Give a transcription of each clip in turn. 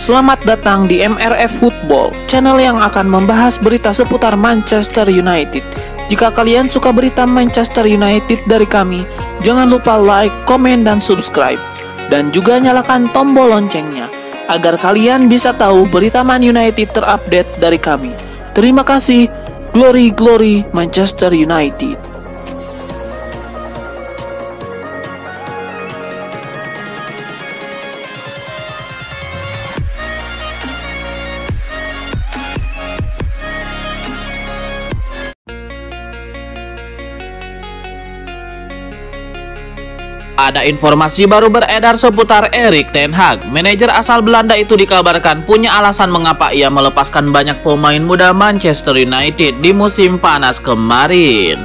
Selamat datang di MRF Football, channel yang akan membahas berita seputar Manchester United. Jika kalian suka berita Manchester United dari kami, jangan lupa like, komen, dan subscribe. Dan juga nyalakan tombol loncengnya, agar kalian bisa tahu berita Man United terupdate dari kami. Terima kasih, Glory Glory Manchester United. Ada informasi baru beredar seputar Erik ten Hag. Manajer asal Belanda itu dikabarkan punya alasan mengapa ia melepaskan banyak pemain muda Manchester United di musim panas kemarin.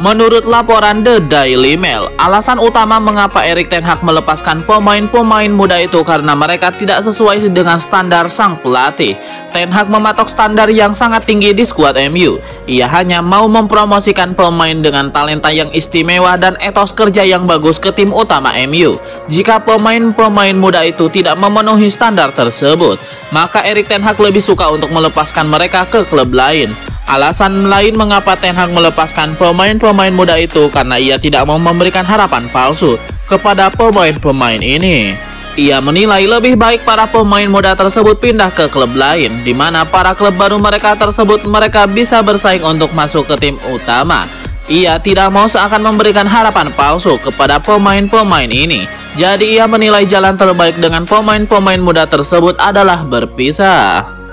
Menurut laporan The Daily Mail, alasan utama mengapa Erik ten Hag melepaskan pemain-pemain muda itu karena mereka tidak sesuai dengan standar sang pelatih. Ten Hag mematok standar yang sangat tinggi di skuad MU. Ia hanya mau mempromosikan pemain dengan talenta yang istimewa dan etos kerja yang bagus ke tim utama MU. Jika pemain-pemain muda itu tidak memenuhi standar tersebut, maka Erik ten Hag lebih suka untuk melepaskan mereka ke klub lain. Alasan lain mengapa Ten Hag melepaskan pemain-pemain muda itu karena ia tidak mau memberikan harapan palsu kepada pemain-pemain ini. Ia menilai lebih baik para pemain muda tersebut pindah ke klub lain, di mana para klub baru mereka tersebut mereka bisa bersaing untuk masuk ke tim utama. Ia tidak mau seakan memberikan harapan palsu kepada pemain-pemain ini. Jadi ia menilai jalan terbaik dengan pemain-pemain muda tersebut adalah berpisah.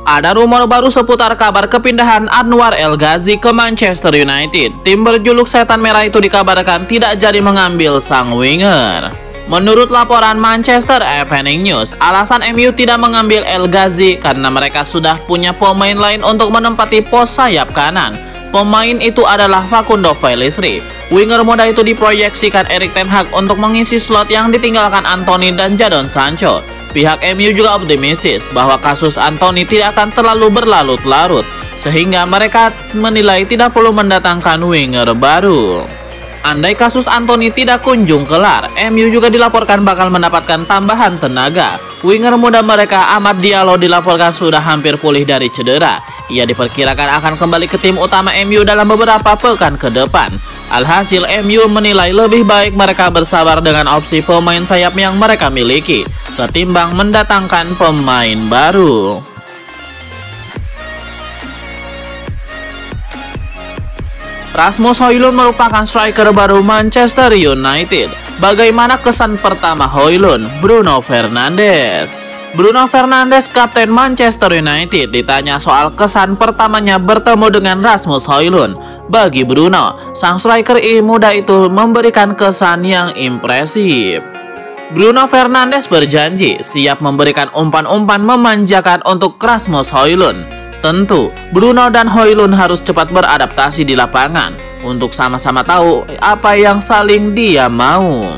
Ada rumor baru seputar kabar kepindahan Anwar El Ghazi ke Manchester United. Tim berjuluk Setan Merah itu dikabarkan tidak jadi mengambil sang winger. Menurut laporan Manchester Evening News, alasan MU tidak mengambil El Ghazi karena mereka sudah punya pemain lain untuk menempati pos sayap kanan. Pemain itu adalah Facundo Pellistri. Winger muda itu diproyeksikan Erik ten Hag untuk mengisi slot yang ditinggalkan Anthony dan Jadon Sancho. Pihak MU juga optimistis bahwa kasus Anthony tidak akan terlalu berlarut-larut, sehingga mereka menilai tidak perlu mendatangkan winger baru. Andai kasus Anthony tidak kunjung kelar, MU juga dilaporkan bakal mendapatkan tambahan tenaga. Winger muda mereka Amad Diallo dilaporkan sudah hampir pulih dari cedera. Ia diperkirakan akan kembali ke tim utama MU dalam beberapa pekan ke depan. Alhasil MU menilai lebih baik mereka bersabar dengan opsi pemain sayap yang mereka miliki ketimbang mendatangkan pemain baru. Rasmus Højlund merupakan striker baru Manchester United. Bagaimana kesan pertama Højlund? Bruno Fernandes. Bruno Fernandes, kapten Manchester United, ditanya soal kesan pertamanya bertemu dengan Rasmus Højlund. Bagi Bruno, sang striker muda itu memberikan kesan yang impresif. Bruno Fernandes berjanji siap memberikan umpan-umpan memanjakan untuk Rasmus Højlund. Tentu, Bruno dan Højlund harus cepat beradaptasi di lapangan untuk sama-sama tahu apa yang saling dia mau.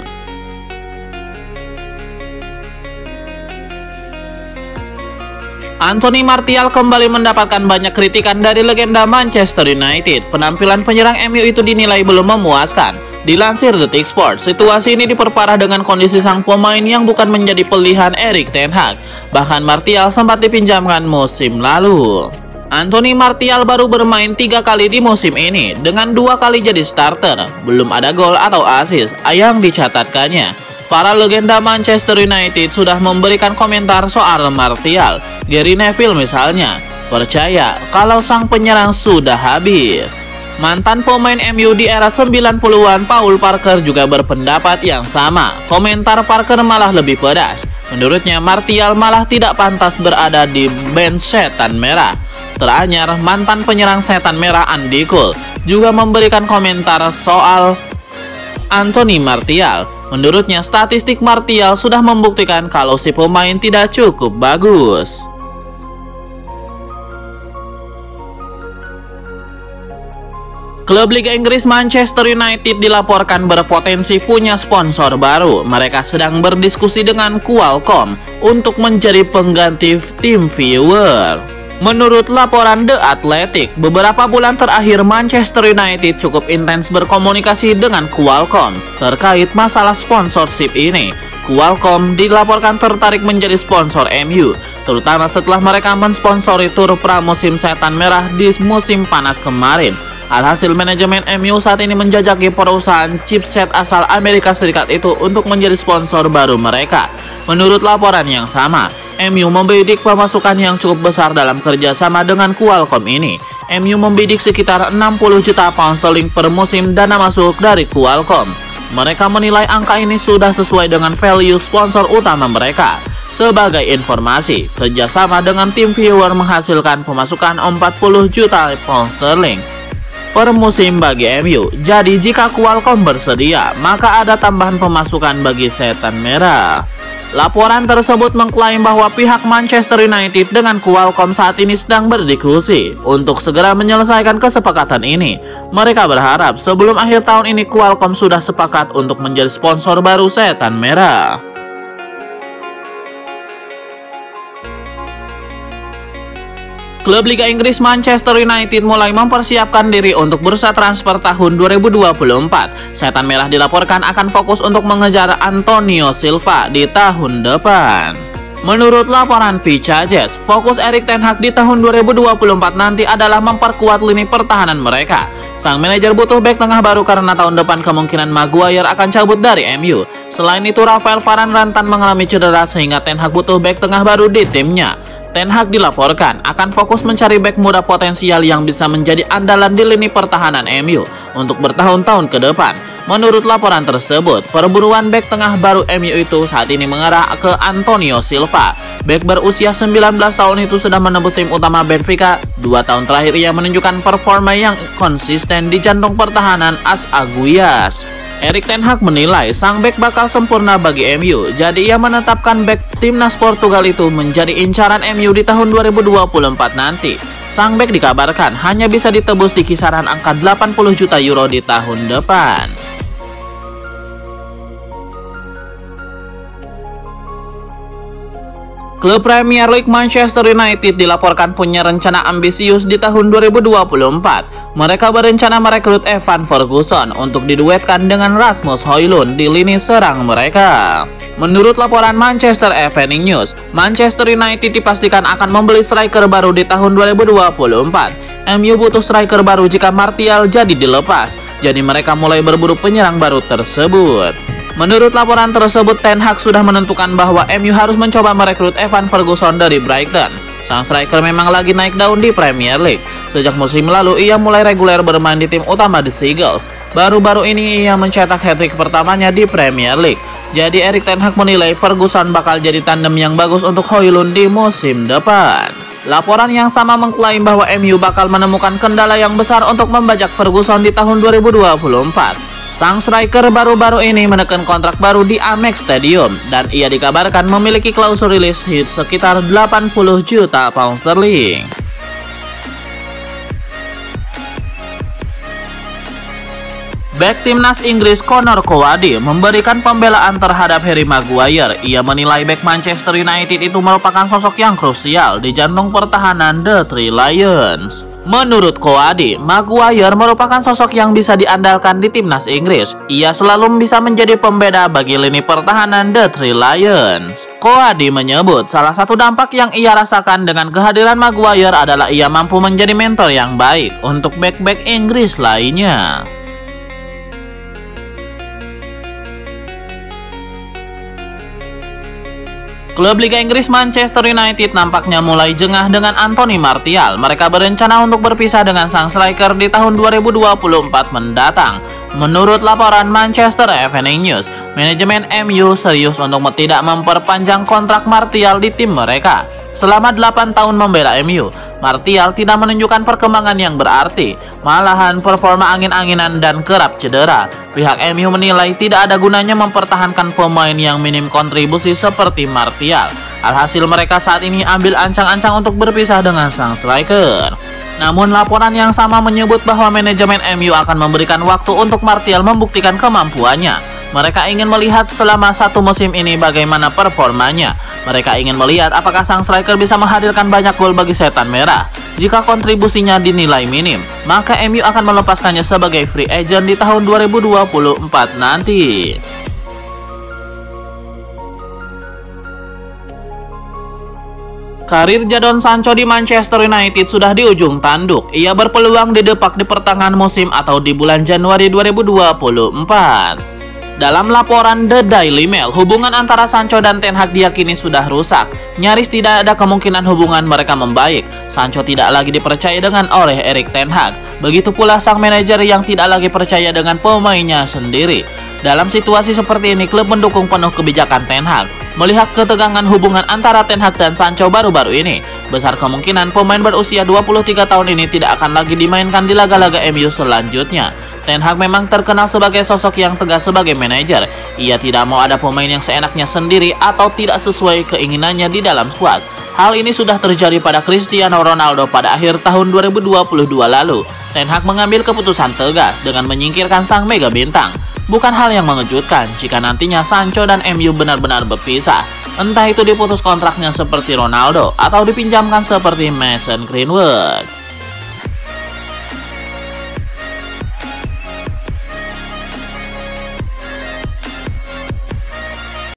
Anthony Martial kembali mendapatkan banyak kritikan dari legenda Manchester United. Penampilan penyerang MU itu dinilai belum memuaskan. Dilansir Detik Sport, situasi ini diperparah dengan kondisi sang pemain yang bukan menjadi pilihan Erik ten Hag. Bahkan Martial sempat dipinjamkan musim lalu. Anthony Martial baru bermain 3 kali di musim ini, dengan 2 kali jadi starter. Belum ada gol atau assist yang dicatatkannya. Para legenda Manchester United sudah memberikan komentar soal Martial. Gary Neville misalnya percaya kalau sang penyerang sudah habis. Mantan pemain MU di era 90-an Paul Parker juga berpendapat yang sama. Komentar Parker malah lebih pedas. Menurutnya Martial malah tidak pantas berada di bench Setan Merah. Teranyar, mantan penyerang Setan Merah Andy Cole juga memberikan komentar soal Anthony Martial. Menurutnya statistik Martial sudah membuktikan kalau si pemain tidak cukup bagus. Klub Liga Inggris Manchester United dilaporkan berpotensi punya sponsor baru. Mereka sedang berdiskusi dengan Qualcomm untuk menjadi pengganti TeamViewer. Menurut laporan The Athletic, beberapa bulan terakhir Manchester United cukup intens berkomunikasi dengan Qualcomm terkait masalah sponsorship ini. Qualcomm dilaporkan tertarik menjadi sponsor MU, terutama setelah mereka mensponsori tur pramusim Setan Merah di musim panas kemarin. Alhasil manajemen MU saat ini menjajaki perusahaan chipset asal Amerika Serikat itu untuk menjadi sponsor baru mereka. Menurut laporan yang sama, MU membidik pemasukan yang cukup besar dalam kerjasama dengan Qualcomm ini. MU membidik sekitar 60 juta pound sterling per musim dana masuk dari Qualcomm. Mereka menilai angka ini sudah sesuai dengan value sponsor utama mereka. Sebagai informasi, kerjasama dengan tim viewer menghasilkan pemasukan 40 juta pound sterling per musim bagi MU. Jadi jika Qualcomm bersedia, maka ada tambahan pemasukan bagi Setan Merah. Laporan tersebut mengklaim bahwa pihak Manchester United dengan Qualcomm saat ini sedang berdiskusi untuk segera menyelesaikan kesepakatan ini. Mereka berharap sebelum akhir tahun ini Qualcomm sudah sepakat untuk menjadi sponsor baru Setan Merah. Klub Liga Inggris Manchester United mulai mempersiapkan diri untuk bursa transfer tahun 2024. Setan Merah dilaporkan akan fokus untuk mengejar Antonio Silva di tahun depan. Menurut laporan Pichiches, fokus Erik ten Hag di tahun 2024 nanti adalah memperkuat lini pertahanan mereka. Sang manajer butuh bek tengah baru karena tahun depan kemungkinan Maguire akan cabut dari MU. Selain itu, Rafael Varane rentan mengalami cedera sehingga ten Hag butuh bek tengah baru di timnya. Ten Hag dilaporkan akan fokus mencari bek muda potensial yang bisa menjadi andalan di lini pertahanan MU untuk bertahun-tahun ke depan. Menurut laporan tersebut, perburuan bek tengah baru MU itu saat ini mengarah ke Antonio Silva. Bek berusia 19 tahun itu sudah menembus tim utama Benfica. 2 tahun terakhir ia menunjukkan performa yang konsisten di jantung pertahanan AS Aguias. Erik ten Hag menilai sang bek bakal sempurna bagi MU, jadi ia menetapkan bek timnas Portugal itu menjadi incaran MU di tahun 2024 nanti. Sang bek dikabarkan hanya bisa ditebus di kisaran angka 80 juta euro di tahun depan. Klub Premier League Manchester United dilaporkan punya rencana ambisius di tahun 2024. Mereka berencana merekrut Evan Ferguson untuk diduetkan dengan Rasmus Højlund di lini serang mereka. Menurut laporan Manchester Evening News, Manchester United dipastikan akan membeli striker baru di tahun 2024. MU butuh striker baru jika Martial jadi dilepas, jadi mereka mulai berburu penyerang baru tersebut. Menurut laporan tersebut, Ten Hag sudah menentukan bahwa MU harus mencoba merekrut Evan Ferguson dari Brighton. Sang striker memang lagi naik daun di Premier League. Sejak musim lalu, ia mulai reguler bermain di tim utama The Seagulls. Baru-baru ini ia mencetak hat-trick pertamanya di Premier League. Jadi Erik ten Hag menilai Ferguson bakal jadi tandem yang bagus untuk Højlund di musim depan. Laporan yang sama mengklaim bahwa MU bakal menemukan kendala yang besar untuk membajak Ferguson di tahun 2024. Sang striker baru-baru ini menekan kontrak baru di Amex Stadium dan ia dikabarkan memiliki klausul rilis sekitar 80 juta pound sterling. Bek timnas Inggris Conor Coady memberikan pembelaan terhadap Harry Maguire. Ia menilai bek Manchester United itu merupakan sosok yang krusial di jantung pertahanan The Three Lions. Menurut Coady, Maguire merupakan sosok yang bisa diandalkan di timnas Inggris. Ia selalu bisa menjadi pembeda bagi lini pertahanan The Three Lions. Coady menyebut salah satu dampak yang ia rasakan dengan kehadiran Maguire adalah ia mampu menjadi mentor yang baik untuk bek-bek Inggris lainnya. Klub Liga Inggris Manchester United nampaknya mulai jengah dengan Anthony Martial. Mereka berencana untuk berpisah dengan sang striker di tahun 2024 mendatang. Menurut laporan Manchester Evening News, manajemen MU serius untuk tidak memperpanjang kontrak Martial di tim mereka. Selama 8 tahun membela MU, Martial tidak menunjukkan perkembangan yang berarti, malahan performa angin-anginan dan kerap cedera. Pihak MU menilai tidak ada gunanya mempertahankan pemain yang minim kontribusi seperti Martial. Alhasil mereka saat ini ambil ancang-ancang untuk berpisah dengan sang striker. Namun laporan yang sama menyebut bahwa manajemen MU akan memberikan waktu untuk Martial membuktikan kemampuannya. Mereka ingin melihat selama satu musim ini bagaimana performanya. Mereka ingin melihat apakah sang striker bisa menghadirkan banyak gol bagi setan merah. Jika kontribusinya dinilai minim, maka MU akan melepaskannya sebagai free agent di tahun 2024 nanti. Karir Jadon Sancho di Manchester United sudah di ujung tanduk. Ia berpeluang didepak di pertengahan musim atau di bulan Januari 2024. Dalam laporan The Daily Mail, hubungan antara Sancho dan Ten Hag diyakini sudah rusak. Nyaris tidak ada kemungkinan hubungan mereka membaik. Sancho tidak lagi dipercaya oleh Erik Ten Hag. Begitu pula sang manajer yang tidak lagi percaya dengan pemainnya sendiri. Dalam situasi seperti ini, klub mendukung penuh kebijakan Ten Hag. Melihat ketegangan hubungan antara Ten Hag dan Sancho baru-baru ini, besar kemungkinan pemain berusia 23 tahun ini tidak akan lagi dimainkan di laga-laga MU selanjutnya. Ten Hag memang terkenal sebagai sosok yang tegas sebagai manajer. Ia tidak mau ada pemain yang seenaknya sendiri atau tidak sesuai keinginannya di dalam skuad. Hal ini sudah terjadi pada Cristiano Ronaldo pada akhir tahun 2022 lalu. Ten Hag mengambil keputusan tegas dengan menyingkirkan sang mega bintang. Bukan hal yang mengejutkan jika nantinya Sancho dan MU benar-benar berpisah. Entah itu diputus kontraknya seperti Ronaldo atau dipinjamkan seperti Mason Greenwood.